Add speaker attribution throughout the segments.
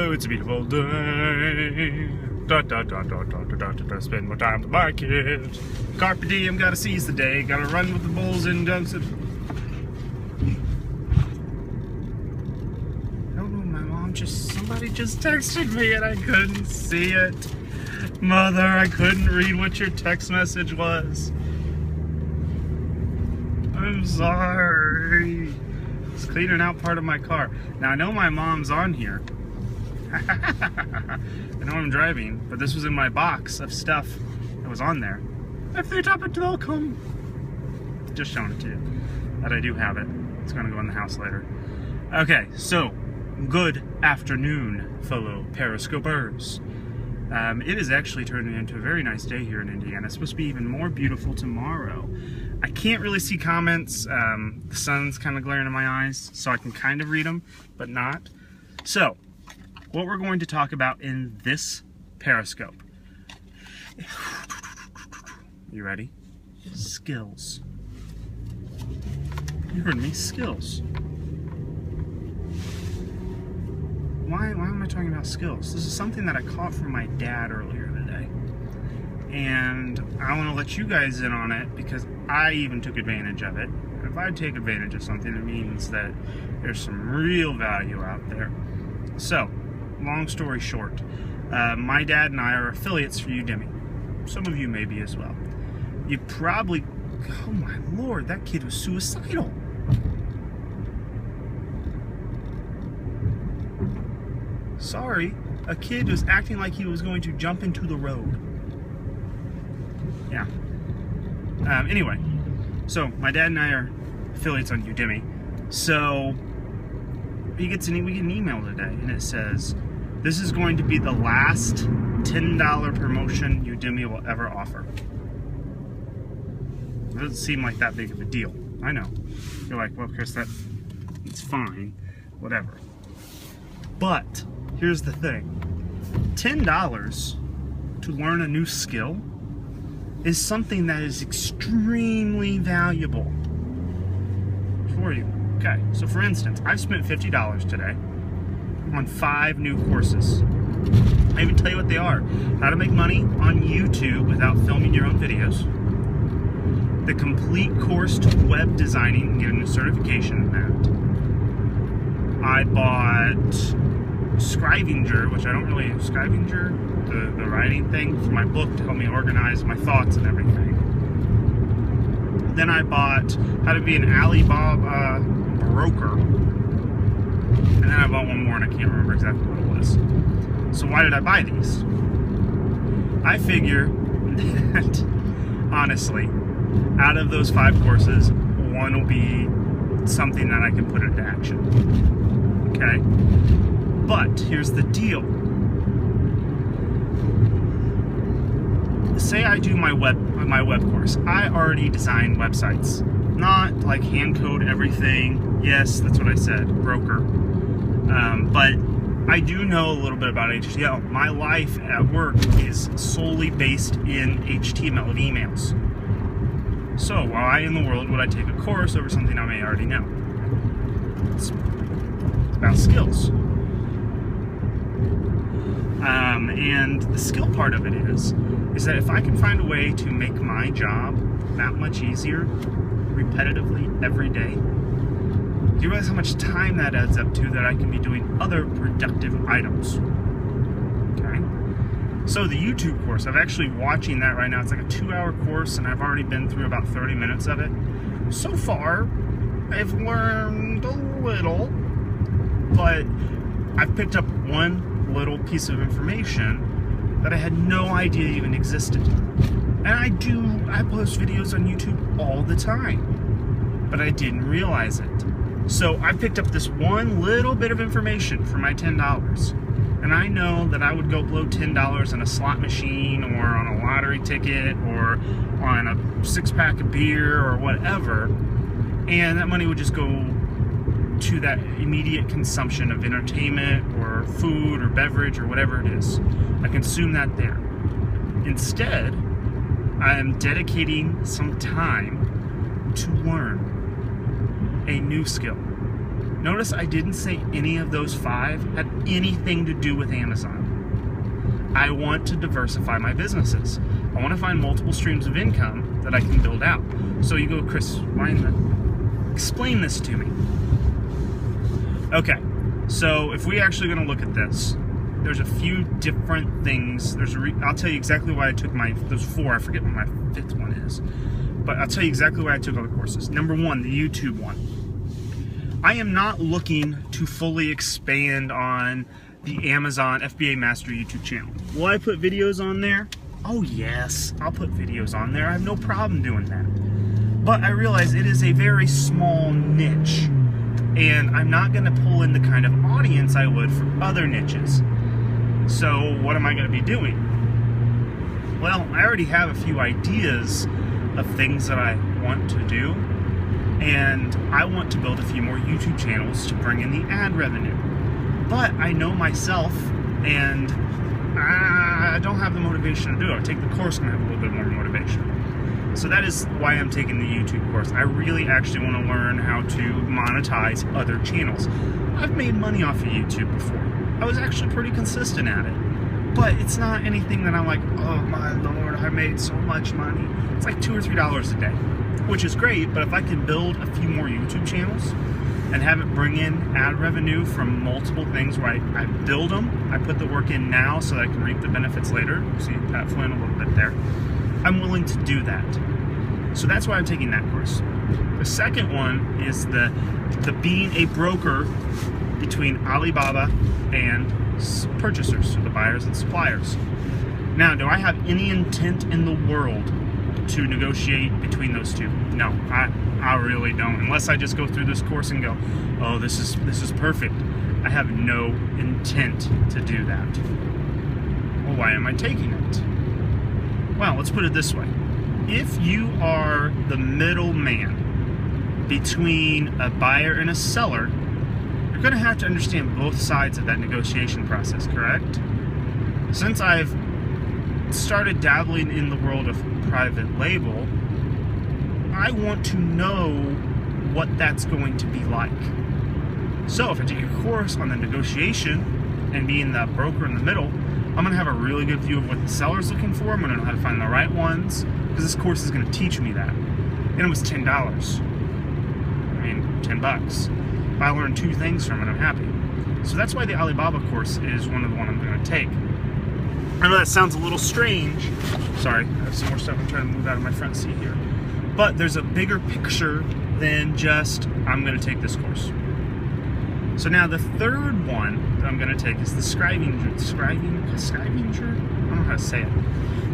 Speaker 1: Oh, it's a beautiful day. Da, da, da, da, da, da, da, da, da. Spend more time with my kids. Carpe diem, gotta seize the day. Gotta run with the bulls in Junction. I don't know, my mom somebody just texted me and I couldn't see it. Mother, I couldn't read what your text message was. I'm sorry. It's cleaning out part of my car. Now, I know my mom's on here. I know I'm driving, but this was in my box of stuff that was on there. If they top it, they'll come. Just showing it to you that I do have it. It's gonna go in the house later. Okay, so good afternoon, fellow Periscopers. It is actually turning into a very nice day here in Indiana. It's supposed to be even more beautiful tomorrow. I can't really see comments. The sun's kind of glaring in my eyes, so I can kind of read them, but not. So, what we're going to talk about in this Periscope. You ready? Skills. You heard me, skills. Why am I talking about skills? This is something that I caught from my dad earlier today. And I want to let you guys in on it because I even took advantage of it. If I take advantage of something, it means that there's some real value out there. So, long story short, my dad and I are affiliates for Udemy. Some of you may be as well. You probably, oh my lord, that kid was suicidal. Sorry, a kid was acting like he was going to jump into the road. Yeah. Anyway, so my dad and I are affiliates on Udemy. So we get an email today, and it says, "This is going to be the last $10 promotion Udemy will ever offer." It doesn't seem like that big of a deal. I know. You're like, well, Chris, it's fine, whatever. But here's the thing: $10 to learn a new skill is something that is extremely valuable for you. Okay, so for instance, I've spent $50 today on 5 new courses. I even tell you what they are: how to make money on YouTube without filming your own videos, the complete course to web designing and getting a certification in that. I bought Scrivenger, which I don't really use. Scrivenger, the writing thing for my book to help me organize my thoughts and everything. Then I bought how to be an Alibaba broker. And then I bought one more and I can't remember exactly what it was. So why did I buy these? I figure that, honestly, out of those 5 courses, one will be something that I can put into action. Okay? But here's the deal. Say I do my web course. I already design websites. Not like hand code everything. Yes, that's what I said, broker. But I do know a little bit about HTML. My life at work is solely based in HTML of emails. So why in the world would I take a course over something I may already know? It's about skills. And the skill part of it is that if I can find a way to make my job that much easier, repetitively, every day, do you realize how much time that adds up to that I can be doing other productive items? Okay? So the YouTube course, I'm actually watching that right now. It's like a 2-hour course, and I've already been through about 30 minutes of it. So far, I've learned a little, but I've picked up one little piece of information that I had no idea even existed. And I post videos on YouTube all the time, but I didn't realize it. So I picked up this one little bit of information for my $10. And I know that I would go blow $10 on a slot machine or on a lottery ticket or on a 6-pack of beer or whatever, and that money would just go to that immediate consumption of entertainment or food or beverage or whatever it is. I consume that there. Instead, I am dedicating some time to learn a new skill. Notice I didn't say any of those 5 had anything to do with Amazon. I want to diversify my businesses. I want to find multiple streams of income that I can build out. So you go, Chris, why in the... Explain this to me. Okay, so if we're actually going to look at this, there's a few different things. I'll tell you exactly why I took those 4. I forget what my 5th one is. But I'll tell you exactly why I took all the courses. Number 1, the YouTube one. I am not looking to fully expand on the Amazon FBA Master YouTube channel. Will I put videos on there? Oh yes, I'll put videos on there. I have no problem doing that. But I realize it is a very small niche, and I'm not going to pull in the kind of audience I would for other niches. So what am I going to be doing? Well, I already have a few ideas of things that I want to do, and I want to build a few more YouTube channels to bring in the ad revenue. But I know myself, and I don't have the motivation to do it. I take the course and I have a little bit more motivation. So that is why I'm taking the YouTube course. I really actually want to learn how to monetize other channels. I've made money off of YouTube before. I was actually pretty consistent at it. But it's not anything that I'm like, oh my Lord, I made so much money. It's like $2 or $3 a day, which is great. But if I can build a few more YouTube channels and have it bring in ad revenue from multiple things where I build them, I put the work in now so that I can reap the benefits later. See that flowing a little bit there. I'm willing to do that. So that's why I'm taking that course. The second one is the being a broker between Alibaba and purchasers, so the buyers and suppliers. Now, do I have any intent in the world to negotiate between those two? No, I really don't. Unless I just go through this course and go, oh, this is perfect. I have no intent to do that. Well, why am I taking it? Well, let's put it this way. If you are the middleman between a buyer and a seller, you're going to have to understand both sides of that negotiation process, correct? Since I've started dabbling in the world of private label, I want to know what that's going to be like. So if I take a course on the negotiation and being the broker in the middle, I'm going to have a really good view of what the seller's looking for. I'm going to know how to find the right ones, because this course is going to teach me that. And it was $10. I mean, 10 bucks. If I learn 2 things from it, I'm happy. So that's why the Alibaba course is one of the ones I'm going to take. I know that sounds a little strange. Sorry, I have some more stuff I'm trying to move out of my front seat here. But there's a bigger picture than just, I'm going to take this course. So now the third one that I'm going to take is the Scrivenger. I don't know how to say it.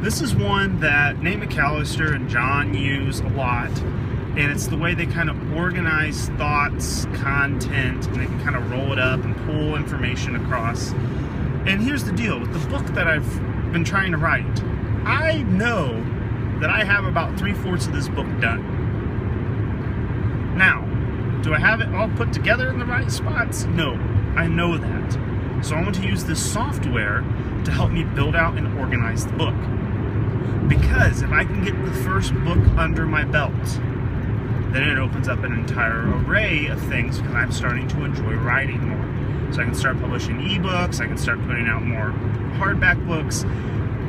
Speaker 1: This is one that Nate McAllister and John use a lot. And it's the way they kind of organize thoughts, content, and they can kind of roll it up and pull information across. And here's the deal, with the book that I've been trying to write, I know that I have about 3/4 of this book done. Now, do I have it all put together in the right spots? No, I know that. So I want to use this software to help me build out and organize the book. Because if I can get the first book under my belt, then it opens up an entire array of things, because I'm starting to enjoy writing more. So I can start publishing ebooks, I can start putting out more hardback books.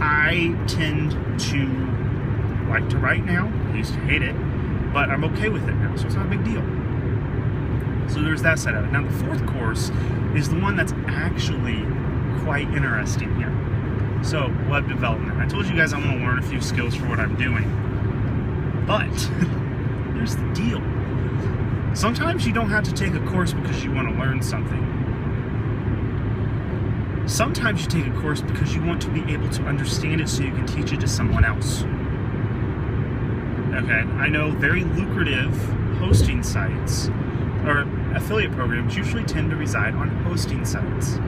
Speaker 1: I tend to like to write now. I used to hate it, but I'm okay with it now, so it's not a big deal. So there's that side of it. Now the fourth course is the one that's actually quite interesting here. So web development. I told you guys I want to learn a few skills for what I'm doing. But here's the deal. Sometimes you don't have to take a course because you want to learn something. Sometimes you take a course because you want to be able to understand it so you can teach it to someone else. Okay, I know very lucrative hosting sites or affiliate programs usually tend to reside on hosting sites.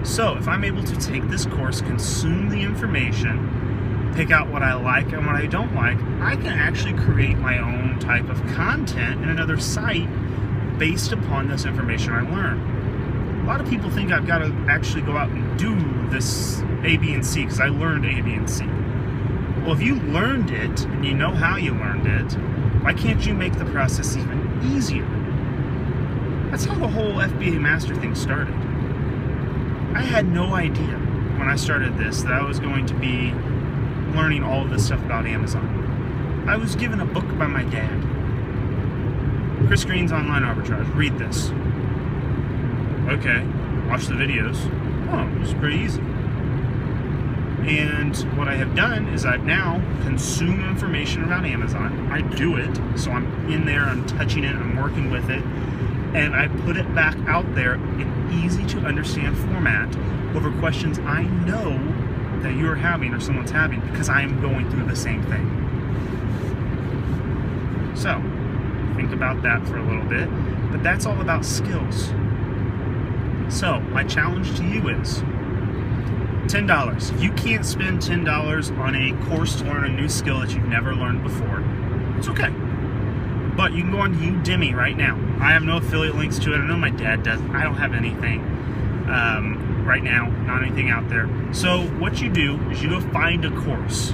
Speaker 1: So if I'm able to take this course, consume the information, pick out what I like and what I don't like, I can actually create my own type of content in another site based upon this information I learned. A lot of people think I've got to actually go out and do this A, B, and C because I learned A, B, and C. Well, if you learned it and you know how you learned it, why can't you make the process even easier? That's how the whole FBA Master thing started. I had no idea when I started this that I was going to be learning all of this stuff about Amazon. I was given a book by my dad. Chris Green's Online Arbitrage. Read this. Okay, watch the videos. Oh, it's pretty easy. And what I have done is I've now consumed information about Amazon. I do it, so I'm in there, I'm touching it, I'm working with it, and I put it back out there in easy to understand format over questions I know that you're having or someone's having because I am going through the same thing. So, think about that for a little bit, but that's all about skills. So, my challenge to you is $10. If you can't spend $10 on a course to learn a new skill that you've never learned before, it's okay. But you can go on Udemy right now. I have no affiliate links to it. I know my dad does. I don't have anything right now, not anything out there. So what you do is you go find a course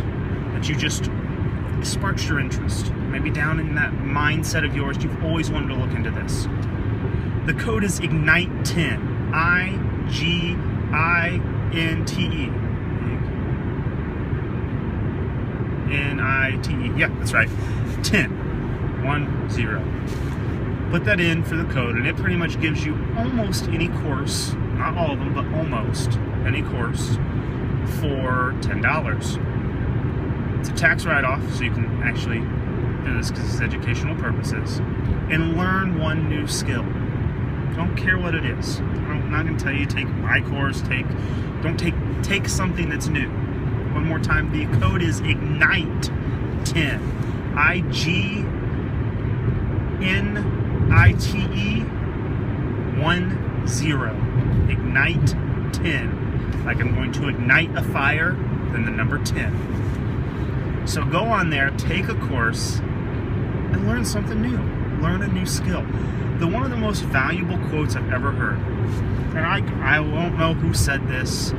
Speaker 1: that you just sparks your interest. Maybe down in that mindset of yours, you've always wanted to look into this. The code is IGNITE10. IGINTE. N-I-T-E. Yeah, that's right. 10. 10. Put that in for the code, and it pretty much gives you almost any course, not all of them, but almost any course for $10. It's a tax write-off, so you can actually do this because it's educational purposes, and learn one new skill. Don't care what it is. I'm not going to tell you take my course. Take something that's new. One more time. The code is IGNITE10. IGNITE 10. Ignite 10. Like I'm going to ignite a fire, then the number 10. So go on there, take a course, and learn something new. Learn a new skill. One of the most valuable quotes I've ever heard, and I won't know who said this,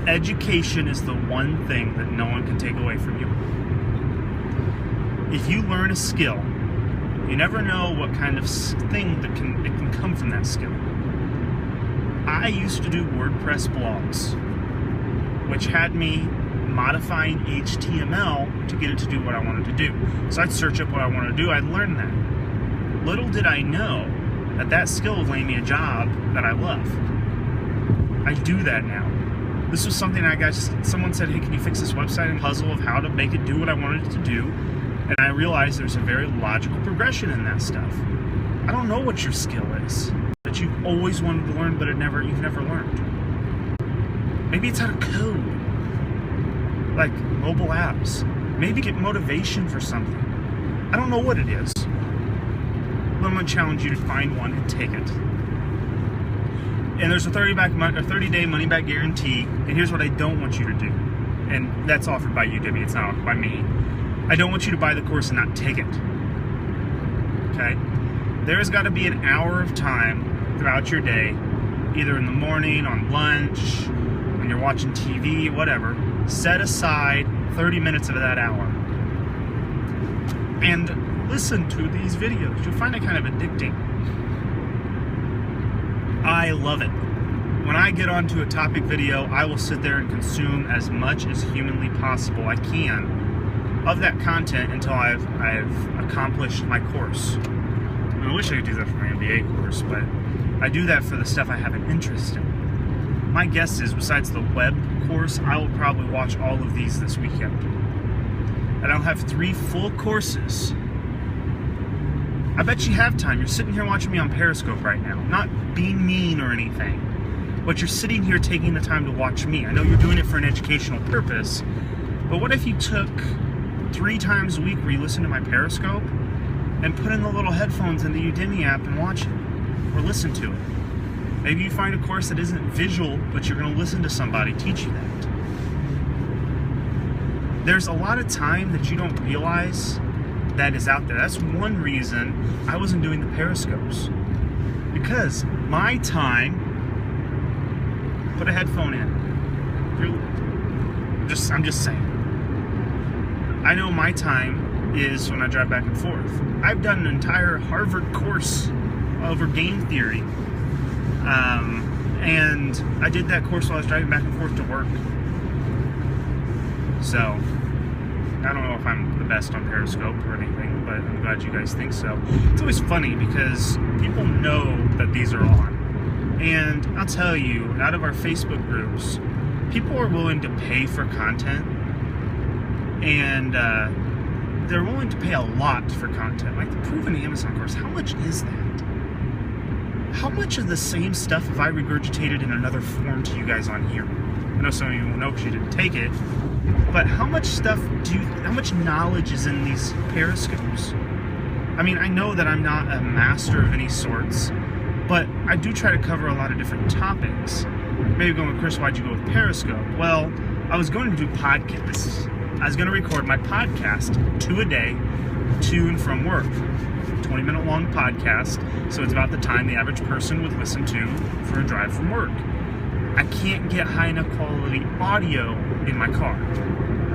Speaker 1: education is the one thing that no one can take away from you. If you learn a skill, you never know what kind of thing that can come from that skill. I used to do WordPress blogs, which had me modifying HTML to get it to do what I wanted to do. So I'd search up what I wanted to do, I'd learn that. Little did I know that that skill would land me a job that I love. I do that now. This was something someone said, hey, can you fix this website and puzzle of how to make it do what I wanted it to do? And I realized there's a very logical progression in that stuff. I don't know what your skill is that you've always wanted to learn, but you've never learned. Maybe it's how to code, like mobile apps. Maybe get motivation for something. I don't know what it is. But I'm going to challenge you to find one and take it. And there's a 30-day money-back guarantee. And here's what I don't want you to do. And that's offered by Udemy. It's not offered by me. I don't want you to buy the course and not take it. Okay? There's got to be an hour of time throughout your day, either in the morning, on lunch, when you're watching TV, whatever. Set aside 30 minutes of that hour. And listen to these videos. You'll find it kind of addicting. I love it. When I get onto a topic video, I will sit there and consume as much as humanly possible I can of that content until I've accomplished my course. I wish I could do that for my MBA course, but I do that for the stuff I have an interest in. My guess is, besides the web course, I will probably watch all of these this weekend. And I'll have 3 full courses. I bet you have time. You're sitting here watching me on Periscope right now. Not being mean or anything, but you're sitting here taking the time to watch me. I know you're doing it for an educational purpose, but what if you took 3 times a week where you listen to my Periscope and put in the little headphones in the Udemy app and watch it, or listen to it? Maybe you find a course that isn't visual, but you're going to listen to somebody teach you that. There's a lot of time that you don't realize that is out there. That's one reason I wasn't doing the Periscopes. Because my time, put a headphone in. I'm just saying. I know my time is when I drive back and forth. I've done an entire Harvard course over game theory. And I did that course while I was driving back and forth to work. So, I don't know if I'm the best on Periscope or anything, but I'm glad you guys think so. It's always funny because people know that these are on. And I'll tell you, out of our Facebook groups, people are willing to pay for content. And they're willing to pay a lot for content. Like the Proven Amazon course, how much is that? How much of the same stuff have I regurgitated in another form to you guys on here? I know some of you will know because you didn't take it, but how much stuff how much knowledge is in these Periscopes? I mean, I know that I'm not a master of any sorts, but I do try to cover a lot of different topics. Maybe going, Chris, why'd you go with Periscope? Well, I was going to do podcasts. I was going to record my podcast 2 a day, to and from work. 20-minute long podcast, so it's about the time the average person would listen to for a drive from work. I can't get high enough quality audio in my car.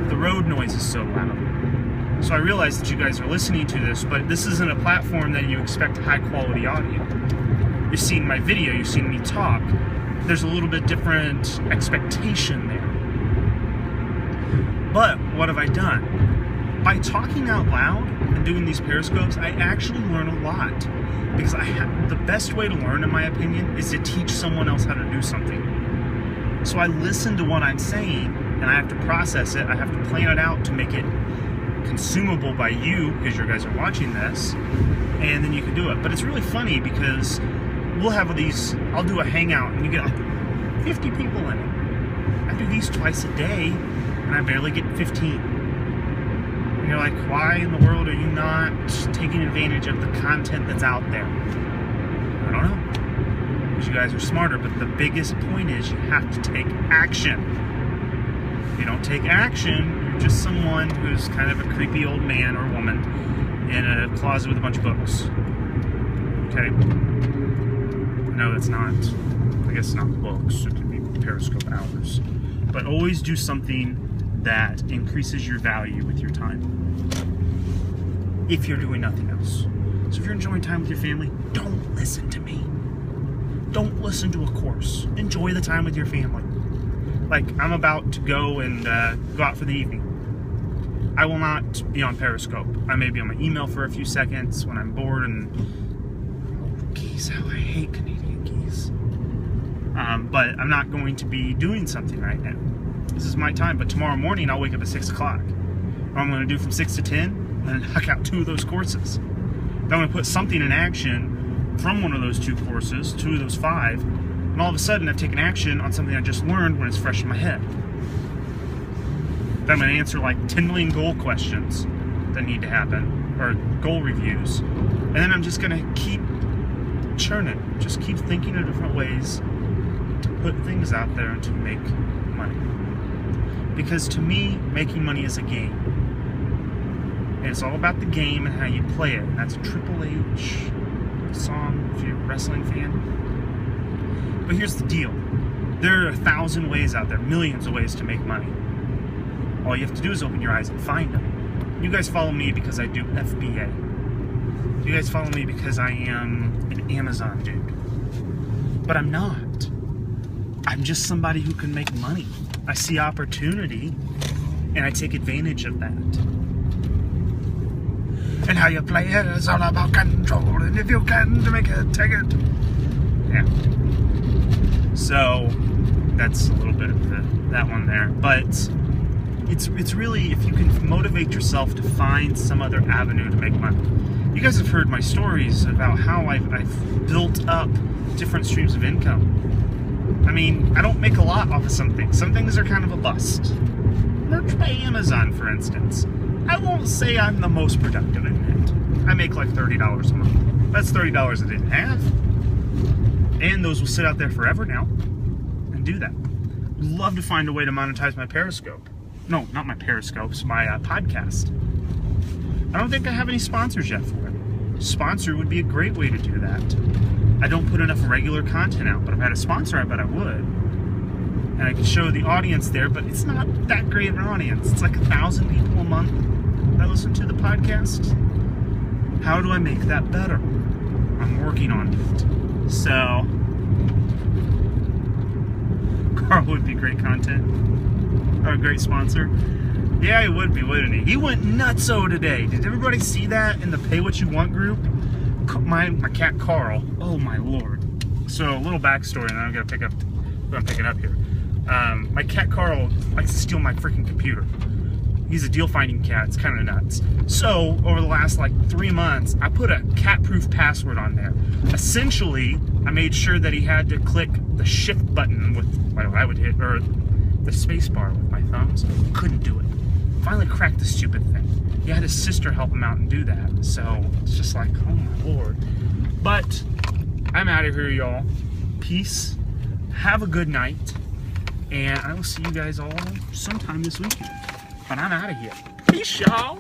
Speaker 1: The road noise is so loud. So I realize that you guys are listening to this, but this isn't a platform that you expect high quality audio. You've seen my video, you've seen me talk. There's a little bit different expectation there. But what have I done? By talking out loud and doing these Periscopes, I actually learn a lot. Because the best way to learn, in my opinion, is to teach someone else how to do something. So I listen to what I'm saying, and I have to process it. I have to plan it out to make it consumable by you, because you guys are watching this, and then you can do it. But it's really funny because we'll have these, I'll do a hangout, and you get like 50 people in it. I do these twice a day, and I barely get 15. And you're like, why in the world are you not taking advantage of the content that's out there? I don't know. Because you guys are smarter, but the biggest point is you have to take action. If you don't take action, you're just someone who's kind of a creepy old man or woman in a closet with a bunch of books. Okay? No, that's not. I guess not books. It could be Periscope hours. But always do something that increases your value with your time, if you're doing nothing else. So if you're enjoying time with your family, don't listen to me. Don't listen to a course. Enjoy the time with your family. Like, I'm about to go and go out for the evening. I will not be on Periscope. I may be on my email for a few seconds when I'm bored and... Oh, geese, how I hate Canadian geese. But I'm not going to be doing something right now. This is my time, but tomorrow morning I'll wake up at 6 o'clock. What I'm going to do from 6 to 10, I'm going to knock out 2 of those courses. Then I'm going to put something in action from one of those 2 courses, 2 of those 5, and all of a sudden I've taken action on something I just learned when it's fresh in my head. Then I'm going to answer like 10 million goal questions that need to happen, or goal reviews. And then I'm just going to keep churning, just keep thinking of different ways to put things out there and to make money. Because to me, making money is a game. And it's all about the game and how you play it. And that's a Triple H song, if you're a wrestling fan. But here's the deal. There are 1,000 ways out there, millions of ways to make money. All you have to do is open your eyes and find them. You guys follow me because I do FBA. You guys follow me because I am an Amazon dude. But I'm not. I'm just somebody who can make money. I see opportunity, and I take advantage of that. And how you play it is all about control, and if you can make it, take it. Yeah. So, that's a little bit of that one there. But it's really, if you can motivate yourself to find some other avenue to make money. You guys have heard my stories about how I've built up different streams of income. I mean, I don't make a lot off of some things. Some things are kind of a bust. Merch by Amazon, for instance. I won't say I'm the most productive in it. I make like $30 a month. That's $30 I didn't have. And those will sit out there forever now and do that. Love to find a way to monetize my Periscope. No, not my Periscopes, my podcast. I don't think I have any sponsors yet for it. Sponsor would be a great way to do that. I don't put enough regular content out, but if I had a sponsor, I bet I would. And I could show the audience there, but it's not that great of an audience. It's like 1,000 people a month that listen to the podcast. How do I make that better? I'm working on it. So, Carl would be great content, or a great sponsor. Yeah, he would be, wouldn't he? He went nutso today. Did everybody see that in the Pay What You Want group? My cat Carl. Oh my lord. So a little backstory, and I'm gonna pick it up here. My cat Carl likes to steal my freaking computer. He's a deal finding cat. It's kind of nuts. So over the last like 3 months, I put a cat-proof password on there. Essentially, I made sure that he had to click the shift button with, well, I would hit, or the space bar with my thumbs. Couldn't do it. Finally cracked the stupid thing. He had his sister help him out and do that. So it's just like, oh my lord. But I'm out of here, y'all. Peace. Have a good night. And I will see you guys all sometime this weekend. But I'm out of here. Peace, y'all.